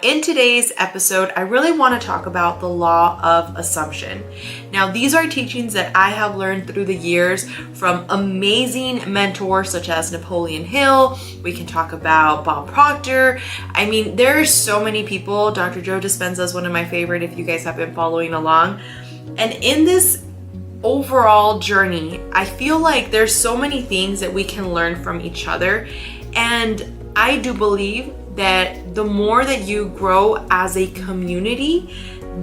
In today's episode, I really want to talk about the law of assumption. Now, these are teachings that I have learned through the years from amazing mentors such as Napoleon Hill. We can talk about Bob Proctor. I mean, there's so many people. Dr. Joe Dispenza is one of my favorite if you guys have been following along. And in this overall journey, I feel like there's so many things that we can learn from each other. And I do believe that the more that you grow as a community,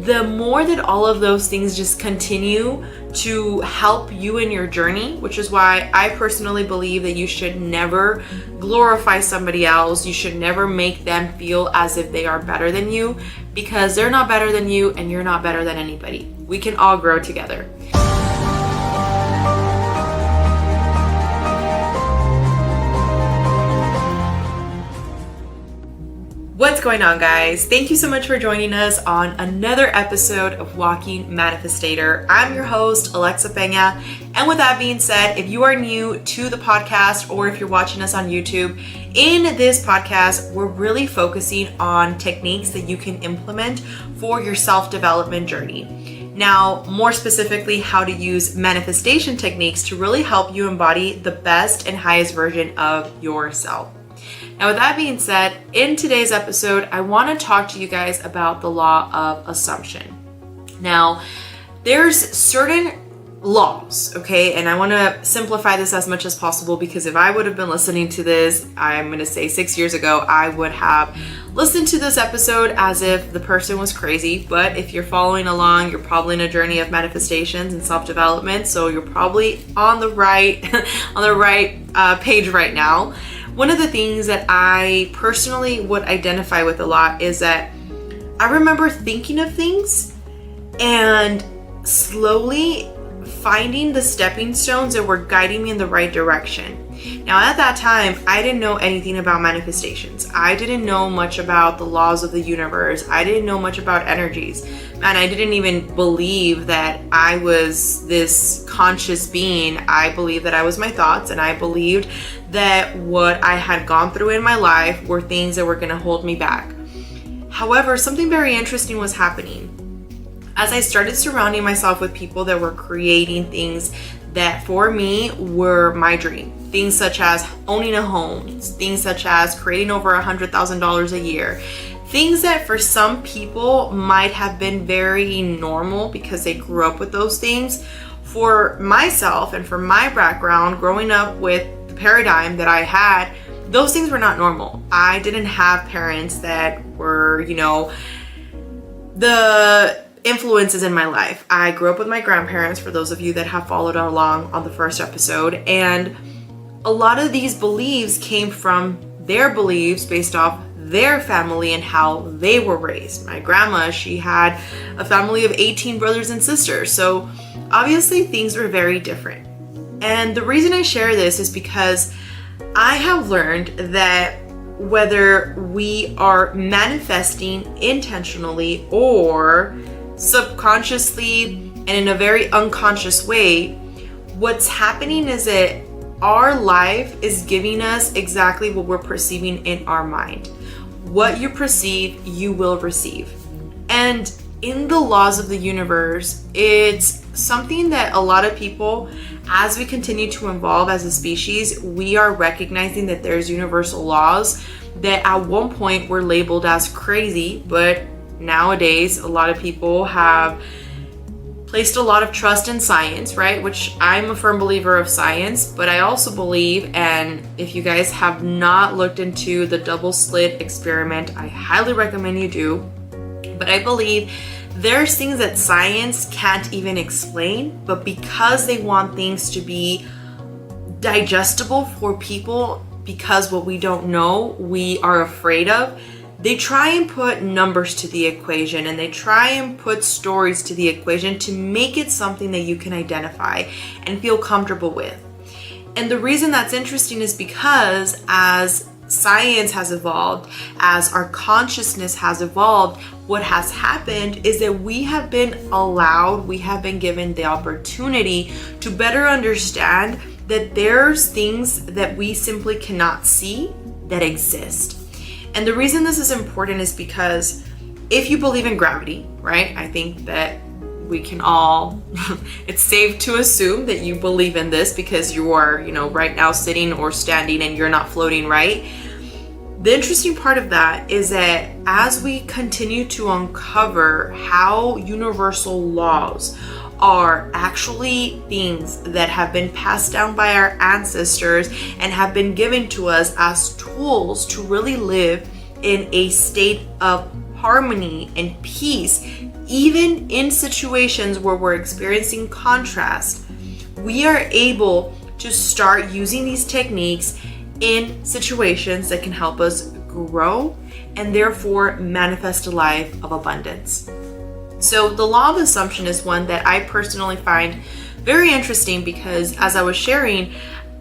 the more that all of those things just continue to help you in your journey, which is why I personally believe that you should never glorify somebody else. You should never make them feel as if they are better than you, because they're not better than you and you're not better than anybody. We can all grow together. What's going on, guys? Thank you so much for joining us on another episode of Walking Manifestator. I'm your host, Alexa Pena. And with that being said, if you are new to the podcast or if you're watching us on YouTube, in this podcast, we're really focusing on techniques that you can implement for your self-development journey. Now, more specifically, how to use manifestation techniques to really help you embody the best and highest version of yourself. Now, with that being said, in today's episode, I want to talk to you guys about the law of assumption. Now, there's certain laws, okay? And I want to simplify this as much as possible, because if I would have been listening to this, I'm going to say 6 years ago, I would have listened to this episode as if the person was crazy. But if you're following along, you're probably in a journey of manifestations and self-development, so you're probably on the right page right now. One of the things that I personally would identify with a lot is that I remember thinking of things and slowly finding the stepping stones that were guiding me in the right direction. Now, at that time, I didn't know anything about manifestations. I didn't know much about the laws of the universe. I didn't know much about energies. Man, I didn't even believe that I was this conscious being. I believed that I was my thoughts, and I believed that what I had gone through in my life were things that were going to hold me back. However, something very interesting was happening. As I started surrounding myself with people that were creating things that for me were my dream, things such as owning a home, things such as creating over $100,000 a year, things that for some people might have been very normal because they grew up with those things. For myself and for my background, growing up with the paradigm that I had, those things were not normal. I didn't have parents that were, the influences in my life. I grew up with my grandparents, for those of you that have followed along on the first episode, and a lot of these beliefs came from their beliefs based off their family and how they were raised. My grandma, she had a family of 18 brothers and sisters, so obviously things were very different. And the reason I share this is because I have learned that whether we are manifesting intentionally or subconsciously and in a very unconscious way, what's happening is that our life is giving us exactly what we're perceiving in our mind. What you perceive, you will receive. And in the laws of the universe, it's something that a lot of people, as we continue to evolve as a species, we are recognizing that there's universal laws that at one point were labeled as crazy, but nowadays, a lot of people have placed a lot of trust in science, right? Which I'm a firm believer of science, but I also believe, and if you guys have not looked into the double slit experiment, I highly recommend you do. But I believe there's things that science can't even explain, but because they want things to be digestible for people, because what we don't know, we are afraid of, they try and put numbers to the equation, and they try and put stories to the equation to make it something that you can identify and feel comfortable with. And the reason that's interesting is because as science has evolved, as our consciousness has evolved, what has happened is that we have been given the opportunity to better understand that there's things that we simply cannot see that exist. And the reason this is important is because if you believe in gravity, right? I think that we can all, it's safe to assume that you believe in this because you are, right now sitting or standing and you're not floating, right? The interesting part of that is that as we continue to uncover how universal laws are actually things that have been passed down by our ancestors and have been given to us as tools to really live in a state of harmony and peace, even in situations where we're experiencing contrast, we are able to start using these techniques in situations that can help us grow and therefore manifest a life of abundance. So the law of assumption is one that I personally find very interesting because as I was sharing,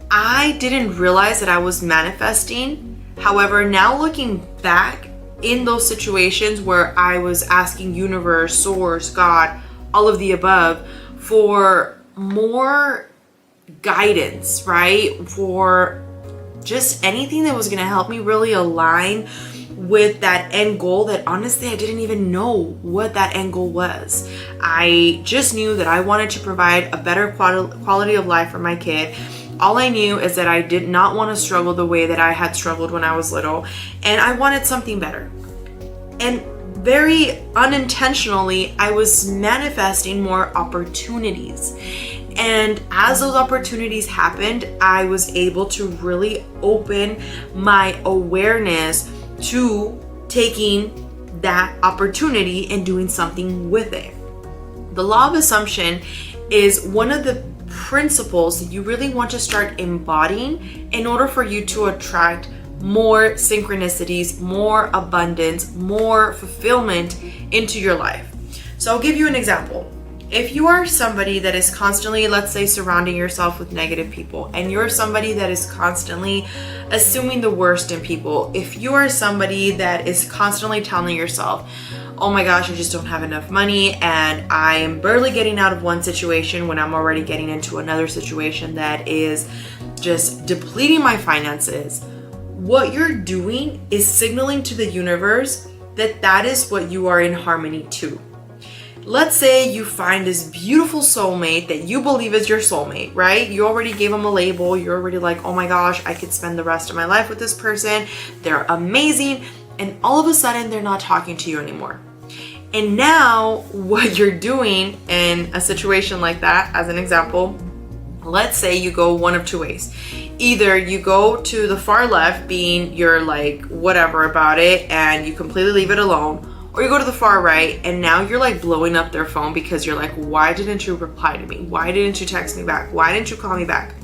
I didn't realize that I was manifesting. However, now looking back in those situations where I was asking universe, source, God, all of the above for more guidance, right? For just anything that was going to help me really align with that end goal that honestly I didn't even know what that end goal was. I just knew that I wanted to provide a better quality of life for my kid. All I knew is that I did not want to struggle the way that I had struggled when I was little, and I wanted something better. And very unintentionally, I was manifesting more opportunities. And as those opportunities happened, I was able to really open my awareness to taking that opportunity and doing something with it. The law of assumption is one of the principles that you really want to start embodying in order for you to attract more synchronicities, more abundance, more fulfillment into your life. So I'll give you an example. If you are somebody that is constantly, let's say, surrounding yourself with negative people, and you're somebody that is constantly assuming the worst in people, if you are somebody that is constantly telling yourself, oh my gosh, I just don't have enough money and I am barely getting out of one situation when I'm already getting into another situation that is just depleting my finances, what you're doing is signaling to the universe that that is what you are in harmony to. Let's say you find this beautiful soulmate that you believe is your soulmate, right? You already gave them a label. You're already like, oh my gosh, I could spend the rest of my life with this person. They're amazing. And all of a sudden, they're not talking to you anymore. And now what you're doing in a situation like that, as an example, let's say you go one of two ways. Either you go to the far left, being you're like whatever about it and you completely leave it alone, or you go to the far right and now you're like blowing up their phone because you're like, why didn't you reply to me? Why didn't you text me back? Why didn't you call me back?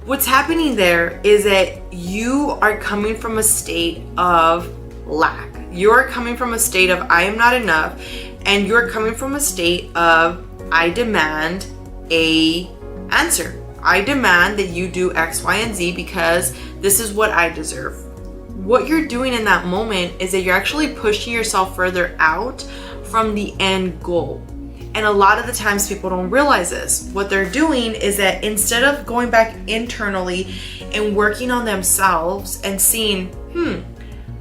What's happening there is that you are coming from a state of lack. You're coming from a state of I am not enough, and you're coming from a state of I demand a answer. I demand that you do X, Y, and Z because this is what I deserve. What you're doing in that moment is that you're actually pushing yourself further out from the end goal. And a lot of the times people don't realize this. What they're doing is that instead of going back internally and working on themselves and seeing,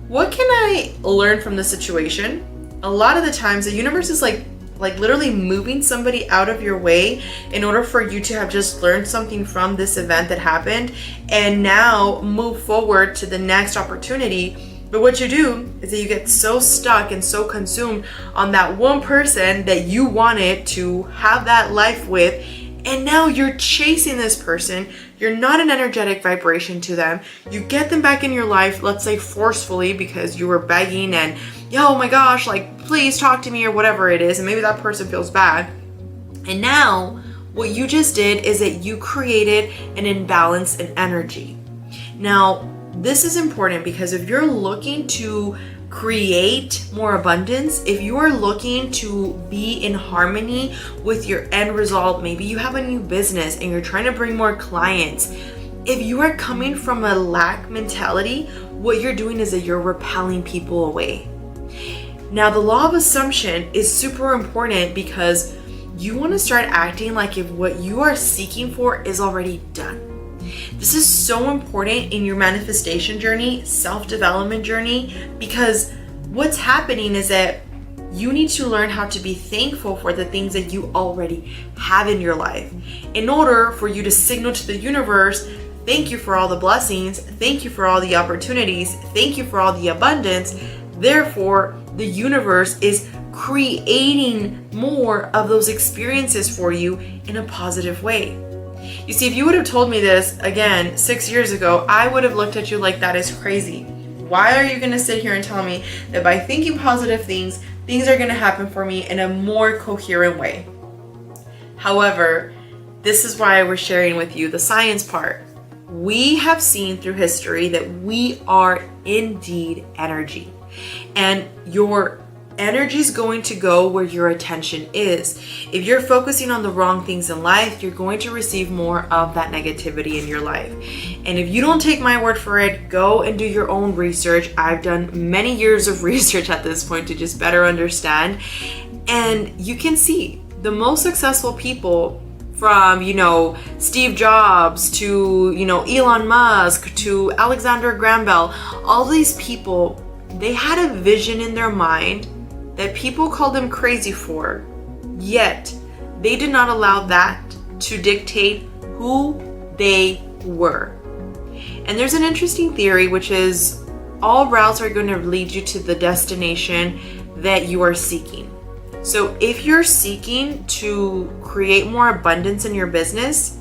what can I learn from this situation? A lot of the times the universe is like literally moving somebody out of your way in order for you to have just learned something from this event that happened and now move forward to the next opportunity. But what you do is that you get so stuck and so consumed on that one person that you wanted to have that life with, and now you're chasing this person. You're not an energetic vibration to them. You get them back in your life, let's say forcefully, because you were begging and, oh my gosh, like, please talk to me or whatever it is. And maybe that person feels bad. And now what you just did is that you created an imbalance in energy. Now, this is important because if you're looking to create more abundance, if you are looking to be in harmony with your end result, maybe you have a new business and you're trying to bring more clients. If you are coming from a lack mentality, what you're doing is that you're repelling people away. Now, the law of assumption is super important because you want to start acting like if what you are seeking for is already done. This is so important in your manifestation journey, self-development journey, because what's happening is that you need to learn how to be thankful for the things that you already have in your life in order for you to signal to the universe, thank you for all the blessings, thank you for all the opportunities, thank you for all the abundance. Therefore, the universe is creating more of those experiences for you in a positive way. You see, if you would have told me this again 6 years ago, I would have looked at you like that is crazy. Why are you going to sit here and tell me that by thinking positive things, things are going to happen for me in a more coherent way? However, this is why we're sharing with you the science part. We have seen through history that we are indeed energy, and your energy is going to go where your attention is. If you're focusing on the wrong things in life, you're going to receive more of that negativity in your life. And if you don't take my word for it, go and do your own research. I've done many years of research at this point to just better understand. And you can see the most successful people, from, Steve Jobs to, Elon Musk to Alexander Graham Bell, all these people, they had a vision in their mind that people called them crazy for, yet they did not allow that to dictate who they were. And there's an interesting theory, which is all routes are going to lead you to the destination that you are seeking. So if you're seeking to create more abundance in your business,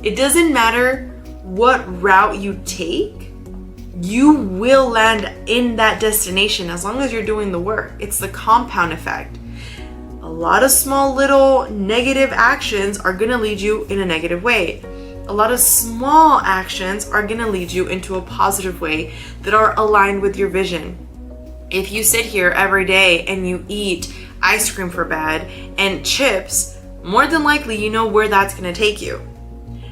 it doesn't matter what route you take, you will land in that destination as long as you're doing the work. It's the compound effect. A lot of small little negative actions are going to lead you in a negative way. A lot of small actions are going to lead you into a positive way that are aligned with your vision. If you sit here every day and you eat ice cream for bed and chips, more than likely you know where that's going to take you.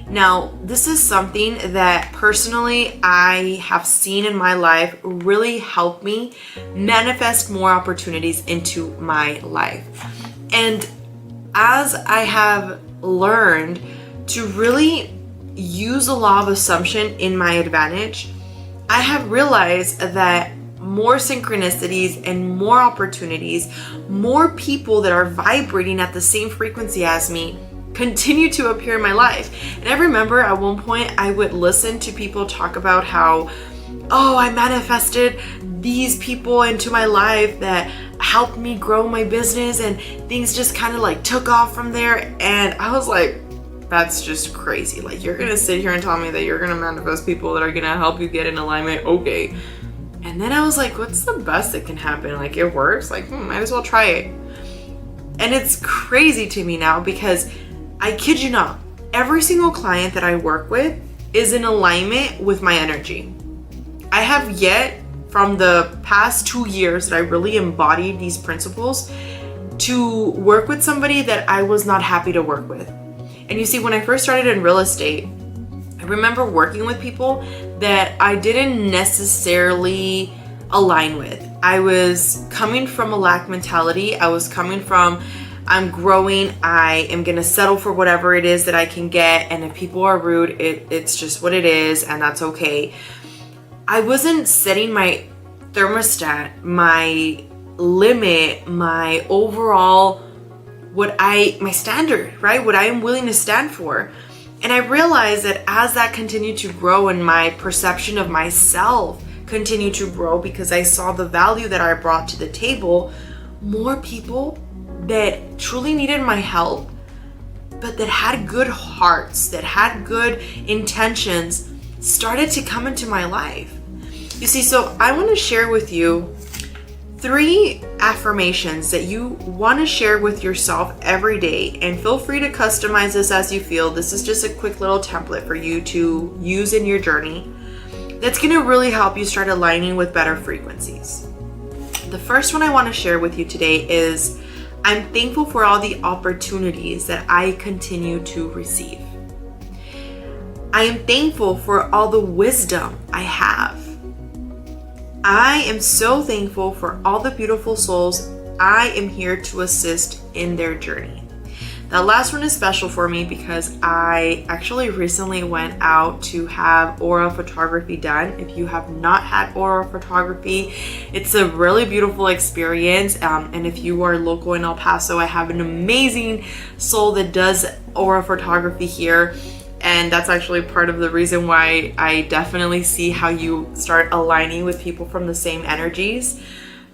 Now, this is something that personally I have seen in my life really help me manifest more opportunities into my life. And as I have learned to really use the law of assumption in my advantage, I have realized that more synchronicities and more opportunities, more people that are vibrating at the same frequency as me continue to appear in my life. And I remember at one point I would listen to people talk about how, I manifested these people into my life that helped me grow my business, and things just kind of like took off from there. And I was like, that's just crazy. Like, you're gonna sit here and tell me that you're gonna manifest people that are gonna help you get in alignment? Okay. And then I was like, what's the best that can happen? Like, it works, like, might as well try it. And it's crazy to me now because I kid you not, every single client that I work with is in alignment with my energy. I have yet, from the past 2 years that I really embodied these principles, to work with somebody that I was not happy to work with. And you see, when I first started in real estate, I remember working with people that I didn't necessarily align with. I was coming from a lack mentality. I was coming from, I'm growing, I am gonna settle for whatever it is that I can get, and if people are rude, it's just what it is, and that's okay. I wasn't setting my thermostat, my limit, my overall, my standard, right? What I am willing to stand for. And I realized that as that continued to grow and my perception of myself continued to grow, because I saw the value that I brought to the table, more people that truly needed my help, but that had good hearts, that had good intentions, started to come into my life. You see, so I want to share with you 3 affirmations that you want to share with yourself every day, and feel free to customize this as you feel. This is just a quick little template for you to use in your journey that's going to really help you start aligning with better frequencies. The first one I want to share with you today is, I'm thankful for all the opportunities that I continue to receive. I am thankful for all the wisdom I have. I am so thankful for all the beautiful souls I am here to assist in their journey. That last one is special for me because I actually recently went out to have aura photography done. If you have not had aura photography, it's a really beautiful experience. And if you are local in El Paso, I have an amazing soul that does aura photography here. And that's actually part of the reason why I definitely see how you start aligning with people from the same energies.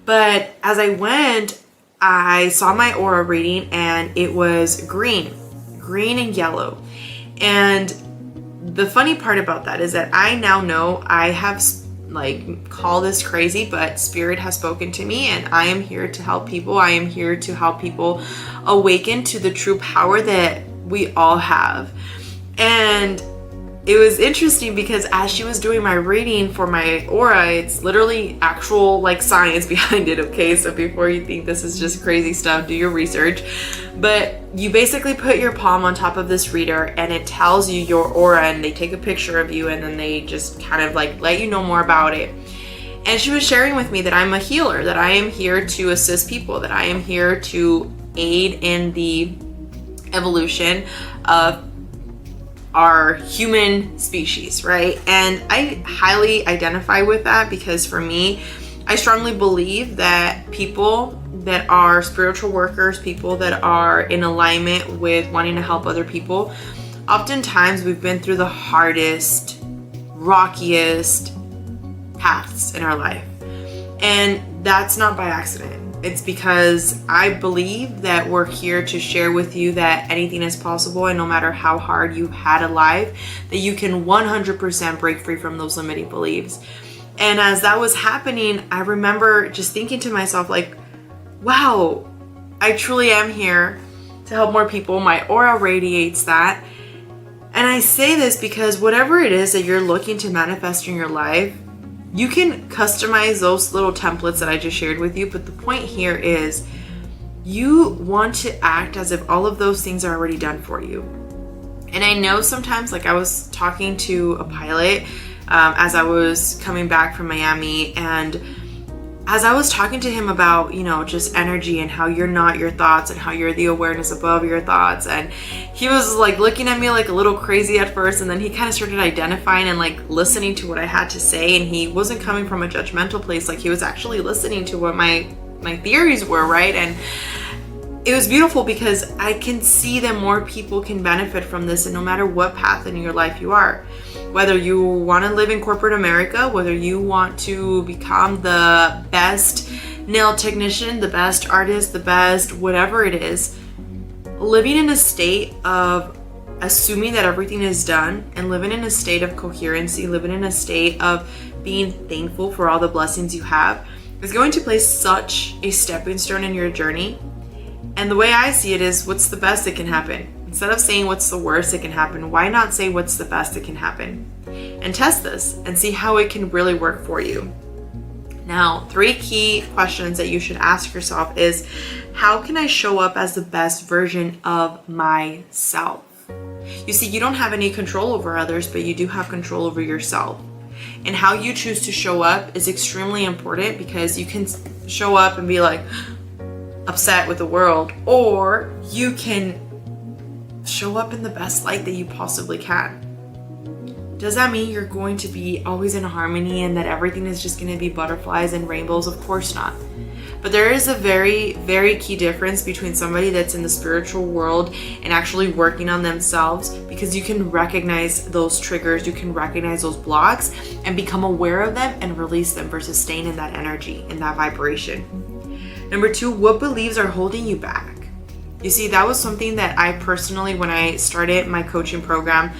But as I went, I saw my aura reading and it was green and yellow. And the funny part about that is that I now know I have, like, call this crazy, but spirit has spoken to me and I am here to help people. I am here to help people awaken to the true power that we all have. And it was interesting because as she was doing my reading for my aura, it's literally actual like science behind it, okay? So before you think this is just crazy stuff, do your research. But you basically put your palm on top of this reader and it tells you your aura, and they take a picture of you and then they just kind of like let you know more about it. And she was sharing with me that I'm a healer, that I am here to assist people, that I am here to aid in the evolution of our human species, right? And I highly identify with that because for me, I strongly believe that people that are spiritual workers, people that are in alignment with wanting to help other people, oftentimes we've been through the hardest, rockiest paths in our life. And that's not by accident. It's because I believe that we're here to share with you that anything is possible, and no matter how hard you've had a life, that you can 100% break free from those limiting beliefs. And as that was happening, I remember just thinking to myself like, wow, I truly am here to help more people. My aura radiates that. And I say this because whatever it is that you're looking to manifest in your life, you can customize those little templates that I just shared with you, but the point here is you want to act as if all of those things are already done for you. And I know sometimes, like I was talking to a pilot as I was coming back from Miami, and as I was talking to him about, you know, just energy and how you're not your thoughts and how you're the awareness above your thoughts, and he was like looking at me like a little crazy at first, and then he kind of started identifying and like listening to what I had to say, and he wasn't coming from a judgmental place, like he was actually listening to what my theories were, right? And it was beautiful because I can see that more people can benefit from this, and no matter what path in your life you are, whether you want to live in corporate America, whether you want to become the best nail technician, the best artist, the best whatever it is, living in a state of assuming that everything is done and living in a state of coherency, living in a state of being thankful for all the blessings you have is going to place such a stepping stone in your journey. And the way I see it is, what's the best that can happen? Instead of saying what's the worst that can happen, why not say what's the best that can happen? And test this and see how it can really work for you. Now, 3 key questions that you should ask yourself is, how can I show up as the best version of myself? You see, you don't have any control over others, but you do have control over yourself. And how you choose to show up is extremely important, because you can show up and be like upset with the world, or you can show up in the best light that you possibly can. Does that mean you're going to be always in harmony and that everything is just going to be butterflies and rainbows? Of course not. But there is a very, very key difference between somebody that's in the spiritual world and actually working on themselves, because you can recognize those triggers, you can recognize those blocks and become aware of them and release them, versus staying in that energy, in that vibration. Number 2, what beliefs are holding you back? You see, that was something that I personally, when I started my coaching program,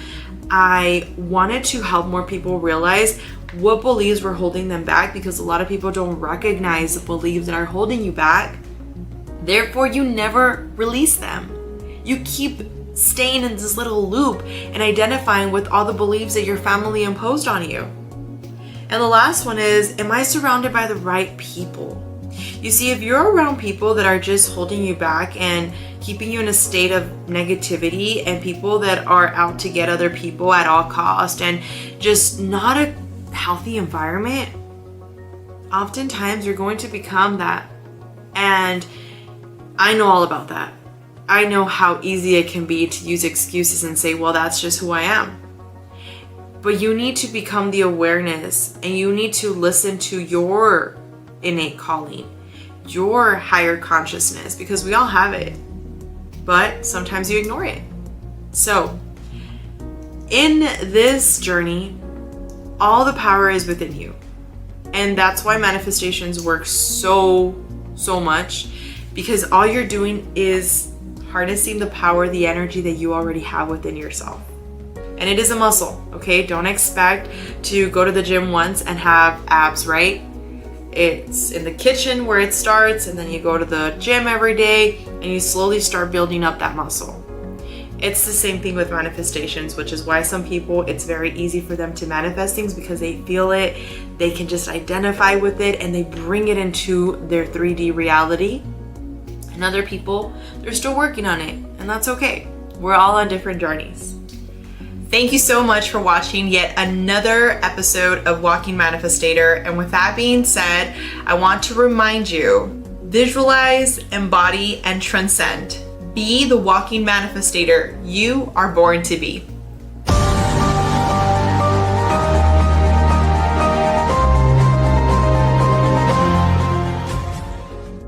I wanted to help more people realize what beliefs were holding them back, because a lot of people don't recognize the beliefs that are holding you back. Therefore, you never release them. You keep staying in this little loop and identifying with all the beliefs that your family imposed on you. And the last one is, am I surrounded by the right people? You see, if you're around people that are just holding you back and keeping you in a state of negativity, and people that are out to get other people at all cost, and just not a healthy environment, oftentimes you're going to become that. And I know all about that. I know how easy it can be to use excuses and say, well, that's just who I am. But you need to become the awareness, and you need to listen to your innate calling, your higher consciousness, because we all have it, but sometimes you ignore it. So in this journey, all the power is within you. And that's why manifestations work so much, because all you're doing is harnessing the power, the energy that you already have within yourself. And it is a muscle, okay? Don't expect to go to the gym once and have abs, right? It's in the kitchen where it starts, and then you go to the gym every day and you slowly start building up that muscle. It's the same thing with manifestations, which is why some people, it's very easy for them to manifest things because they feel it, they can just identify with it, and they bring it into their 3D reality. And other people, they're still working on it, and that's okay. We're all on different journeys. Thank you so much for watching yet another episode of Walking Manifestator. And with that being said, I want to remind you, visualize, embody, and transcend. Be the walking manifestator you are born to be.